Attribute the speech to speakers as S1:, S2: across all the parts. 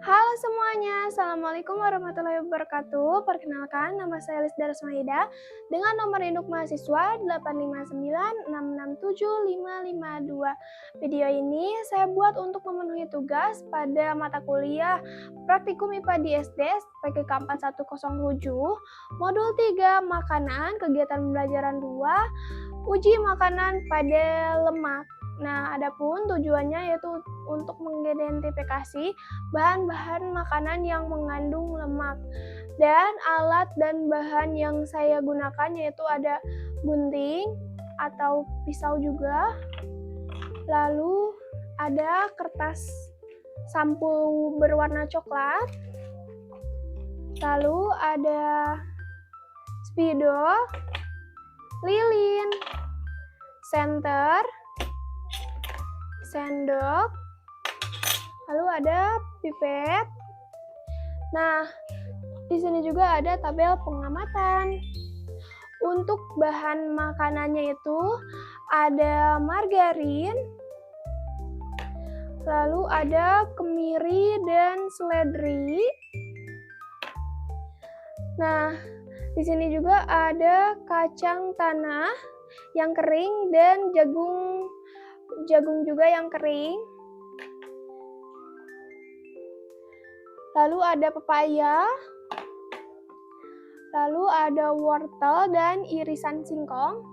S1: Halo semuanya, Assalamualaikum warahmatullahi wabarakatuh. Perkenalkan, nama saya Lisda Rasmaida dengan nomor induk mahasiswa 859667552. Video ini saya buat untuk memenuhi tugas pada mata kuliah Praktikum IPA di SD PKK 4107, Modul 3 Makanan, Kegiatan Pembelajaran 2, Uji Makanan pada Lemak. Nah, adapun tujuannya yaitu untuk mengidentifikasi bahan-bahan makanan yang mengandung lemak. Dan alat dan bahan yang saya gunakan yaitu ada gunting atau pisau juga. Lalu ada kertas sampul berwarna coklat. Lalu ada spidol, lilin, senter, sendok, lalu ada pipet. Nah, di sini juga ada tabel pengamatan. Untuk bahan makanannya itu ada margarin, lalu ada kemiri dan seledri. Nah, di sini juga ada kacang tanah yang kering dan jagung juga yang kering. Lalu ada pepaya. Lalu ada wortel dan irisan singkong.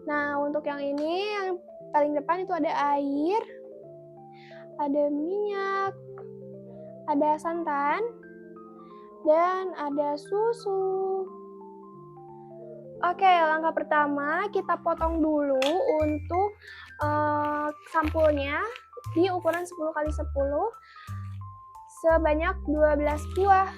S1: Nah, untuk yang ini yang paling depan itu ada air, ada minyak, ada santan, dan ada susu. Oke, langkah pertama kita potong dulu untuk sampulnya di ukuran 10x10 sebanyak 12 buah.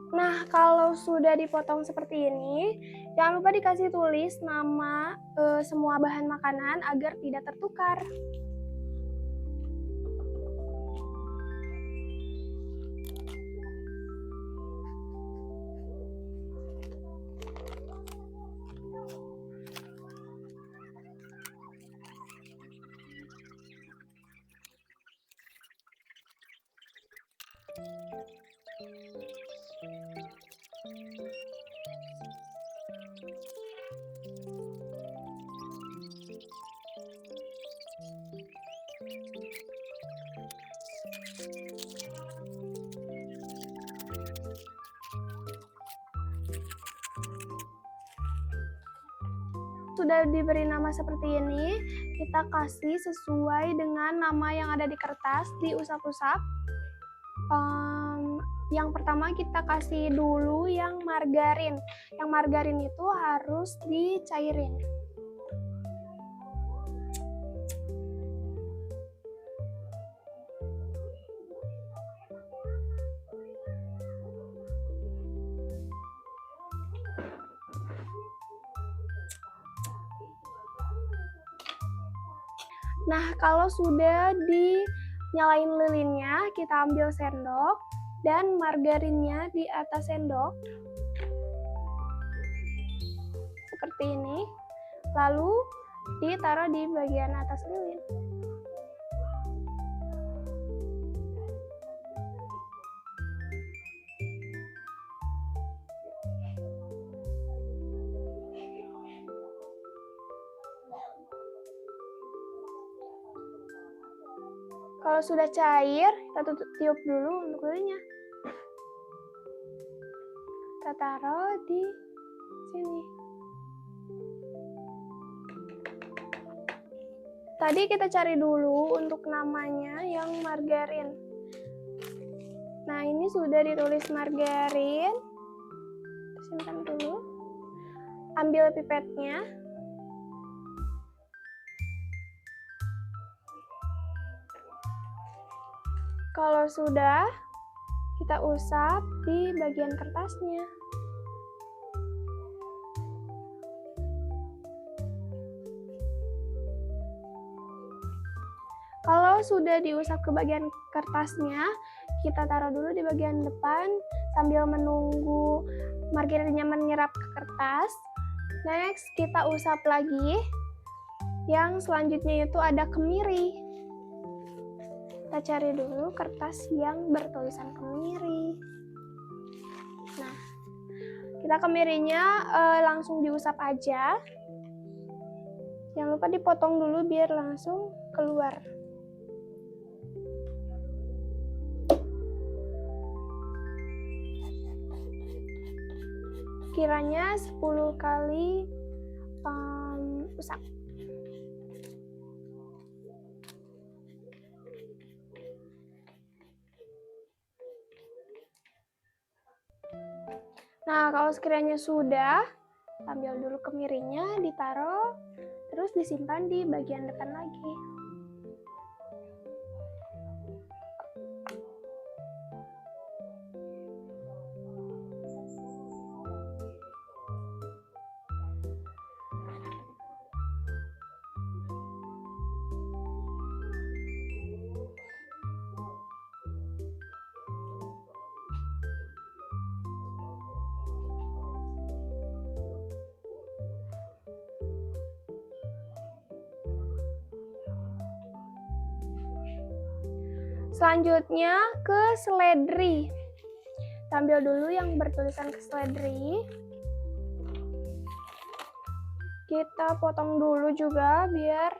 S1: Nah, kalau sudah dipotong seperti ini, jangan lupa dikasih tulis nama semua bahan makanan agar tidak tertukar. Sudah diberi nama seperti ini, kita kasih sesuai dengan nama yang ada di kertas, diusap-usap. Yang pertama kita kasih dulu yang margarin. Yang margarin itu harus dicairin. Nah, kalau sudah dinyalain lilinnya, kita ambil sendok dan margarinnya di atas sendok. Seperti ini. Lalu ditaruh di bagian atas lilin. Kalau sudah cair, kita tiup dulu untuk lilinnya. Kita taruh di sini. Tadi kita cari dulu untuk namanya yang margarin. Nah, ini sudah ditulis margarin. Simpan dulu. Ambil pipetnya. Kalau sudah, kita usap di bagian kertasnya. Kalau sudah diusap ke bagian kertasnya, kita taruh dulu di bagian depan sambil menunggu margarinnya menyerap ke kertas. Next, kita usap lagi. Yang selanjutnya itu ada kemiri. Kita cari dulu kertas yang bertulisan kemiri. Nah, kita kemirinya langsung diusap aja. Jangan lupa dipotong dulu biar langsung keluar. Kiranya 10 kali usap. Nah, kalau sekiranya sudah, ambil dulu kemirinya, ditaruh, terus disimpan di bagian depan lagi. Selanjutnya ke seledri. Ambil dulu yang bertulisan ke seledri. Kita potong dulu juga biar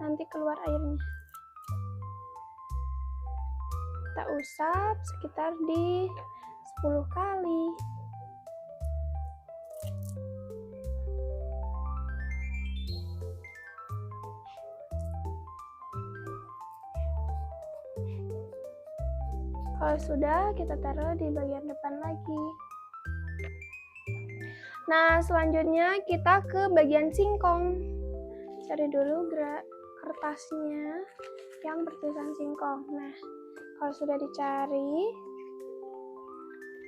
S1: nanti keluar airnya. Kita usap sekitar di 10 kali. Kalau sudah, kita taruh di bagian depan lagi. Nah, selanjutnya kita ke bagian singkong. Cari dulu kertasnya yang bertulisan singkong. Nah, kalau sudah dicari,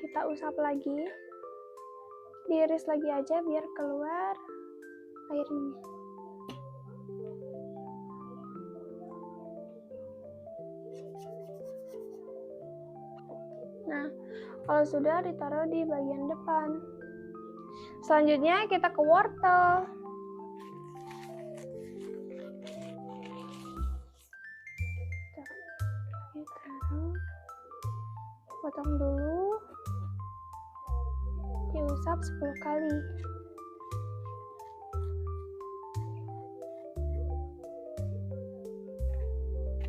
S1: kita usap lagi. Diiris lagi aja biar keluar airnya. Nah, kalau sudah ditaruh di bagian depan. Selanjutnya kita ke wortel. Taruh. Potong dulu. Diusap 10 kali.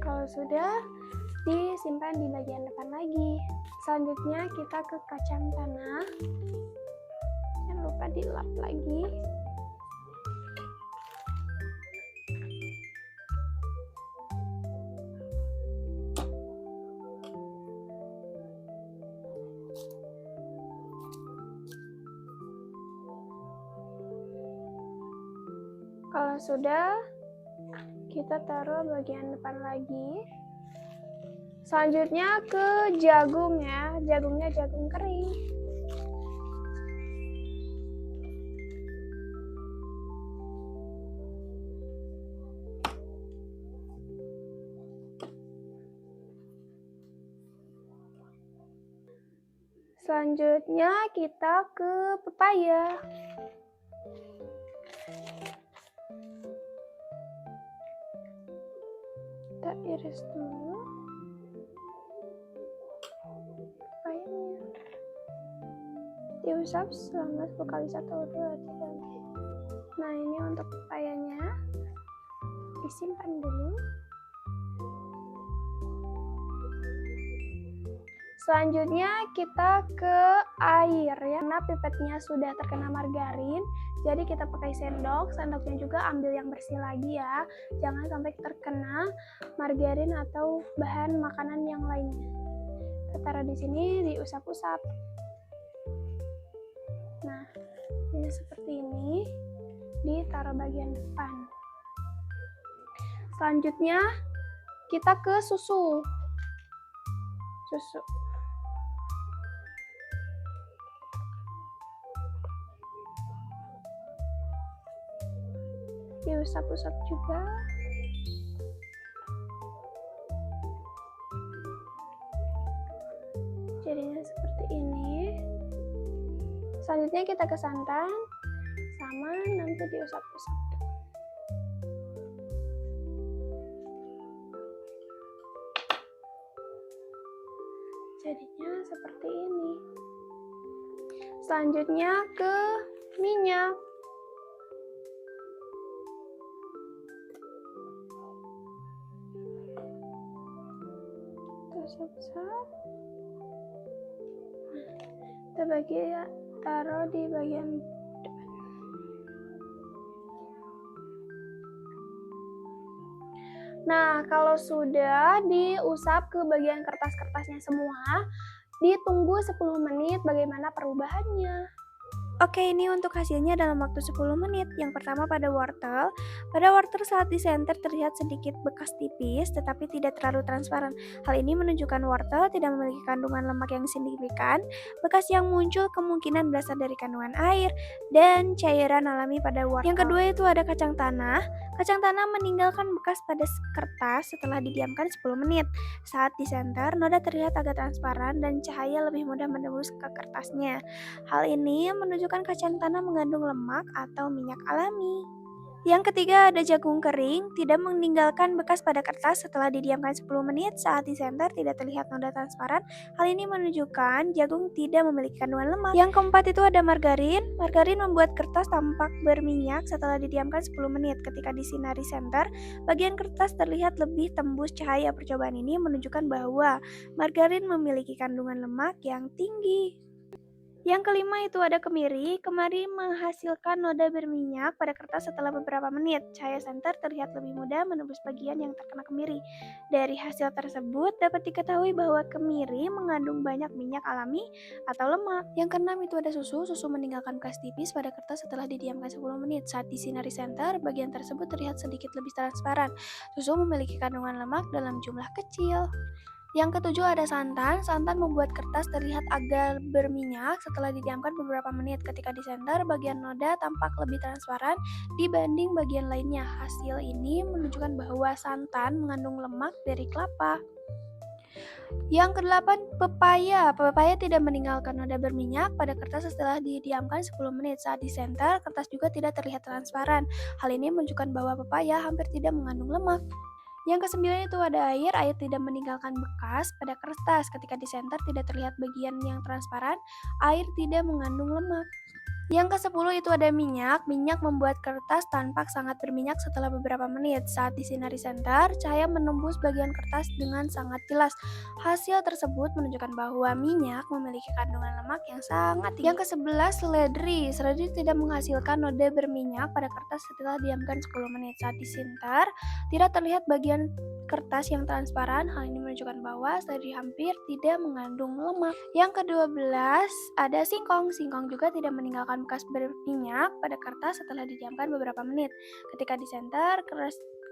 S1: Kalau sudah, disimpan di bagian depan lagi. Selanjutnya kita ke kacang tanah. Jangan lupa dilap lagi. Kalau sudah, kita taruh bagian depan lagi. Selanjutnya ke jagung ya, jagungnya jagung kering. Selanjutnya kita ke pepaya. Kita iris dulu pepayanya. Diusap selama 10 kali 1, 2, 3. Nah, ini untuk pepayanya. Disimpan dulu. Selanjutnya kita ke air ya, karena pipetnya sudah terkena margarin, jadi kita pakai sendok. Sendoknya juga ambil yang bersih lagi ya, jangan sampai terkena margarin atau bahan makanan yang lainnya. Kita taruh di sini, diusap-usap. Nah, ini seperti ini, ditaruh bagian depan. Selanjutnya kita ke susu. susu. Diusap-usap juga. Jadinya seperti ini. Selanjutnya kita ke santan, sama nanti diusap-usap. Jadinya seperti ini. Selanjutnya ke minyak. Usap-usap. Kita taruh di bagian depan. Nah, kalau sudah diusap ke bagian kertas-kertasnya semua, ditunggu 10 menit bagaimana perubahannya. Oke, ini untuk hasilnya dalam waktu 10 menit. Yang pertama pada wortel. Pada wortel saat disenter terlihat sedikit bekas tipis tetapi tidak terlalu transparan. Hal ini menunjukkan wortel tidak memiliki kandungan lemak yang signifikan. Bekas yang muncul kemungkinan berasal dari kandungan air dan cairan alami pada wortel. Yang kedua itu ada kacang tanah. Kacang tanah meninggalkan bekas pada kertas setelah didiamkan 10 menit. Saat disenter, noda terlihat agak transparan dan cahaya lebih mudah menembus ke kertasnya. Hal ini menunjukkan kacang tanah mengandung lemak atau minyak alami. Yang ketiga ada jagung kering, tidak meninggalkan bekas pada kertas setelah didiamkan 10 menit. Saat disenter tidak terlihat noda transparan. Hal ini menunjukkan jagung tidak memiliki kandungan lemak. Yang keempat itu ada margarin. Margarin membuat kertas tampak berminyak setelah didiamkan 10 menit. Ketika disinari senter, bagian kertas terlihat lebih tembus cahaya. Percobaan ini menunjukkan bahwa margarin memiliki kandungan lemak yang tinggi. Yang kelima itu ada kemiri. Kemiri menghasilkan noda berminyak pada kertas setelah beberapa menit. Cahaya senter terlihat lebih mudah menembus bagian yang terkena kemiri. Dari hasil tersebut dapat diketahui bahwa kemiri mengandung banyak minyak alami atau lemak. Yang keenam itu ada susu. Susu meninggalkan bekas tipis pada kertas setelah didiamkan 10 menit. Saat disinari senter, bagian tersebut terlihat sedikit lebih transparan. Susu memiliki kandungan lemak dalam jumlah kecil. Yang ketujuh ada santan. Santan membuat kertas terlihat agak berminyak setelah didiamkan beberapa menit. Ketika disenter, bagian noda tampak lebih transparan dibanding bagian lainnya. Hasil ini menunjukkan bahwa santan mengandung lemak dari kelapa. Yang kedelapan, pepaya. Pepaya tidak meninggalkan noda berminyak pada kertas setelah didiamkan 10 menit. Saat disenter, kertas juga tidak terlihat transparan. Hal ini menunjukkan bahwa pepaya hampir tidak mengandung lemak. Yang kesembilan itu ada air. Air tidak meninggalkan bekas pada kertas. Ketika disenter tidak terlihat bagian yang transparan. Air tidak mengandung lemak. Yang ke-10 itu ada minyak. Minyak membuat kertas tampak sangat berminyak setelah beberapa menit. Saat disinari senter, cahaya menembus bagian kertas dengan sangat jelas. Hasil tersebut menunjukkan bahwa minyak memiliki kandungan lemak yang sangat tinggi. Yang ke-11 seledri. Seledri tidak menghasilkan noda berminyak pada kertas setelah diamkan 10 menit. Saat disinter, tidak terlihat bagian kertas yang transparan. Hal ini menunjukkan bahwa seledri hampir tidak mengandung lemak. Yang ke-12 ada singkong. Singkong juga tidak meninggalkan bekas berminyak pada kertas setelah didiamkan beberapa menit. Ketika disenter,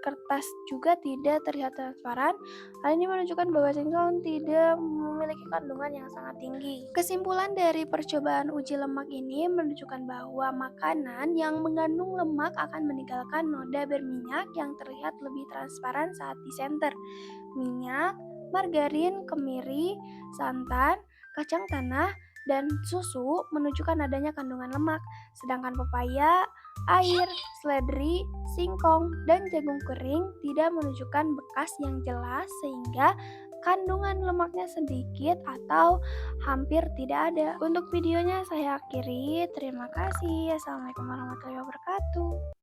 S1: kertas juga tidak terlihat transparan. Hal ini menunjukkan bahwa singkong tidak memiliki kandungan yang sangat tinggi. Kesimpulan dari percobaan uji lemak ini menunjukkan bahwa makanan yang mengandung lemak akan meninggalkan noda berminyak yang terlihat lebih transparan saat disenter. Minyak, margarin, kemiri, santan, kacang tanah, dan susu menunjukkan adanya kandungan lemak, sedangkan pepaya, air, seledri, singkong, dan jagung kering tidak menunjukkan bekas yang jelas sehingga kandungan lemaknya sedikit atau hampir tidak ada. Untuk videonya saya akhiri. Terima kasih. Assalamualaikum warahmatullahi wabarakatuh.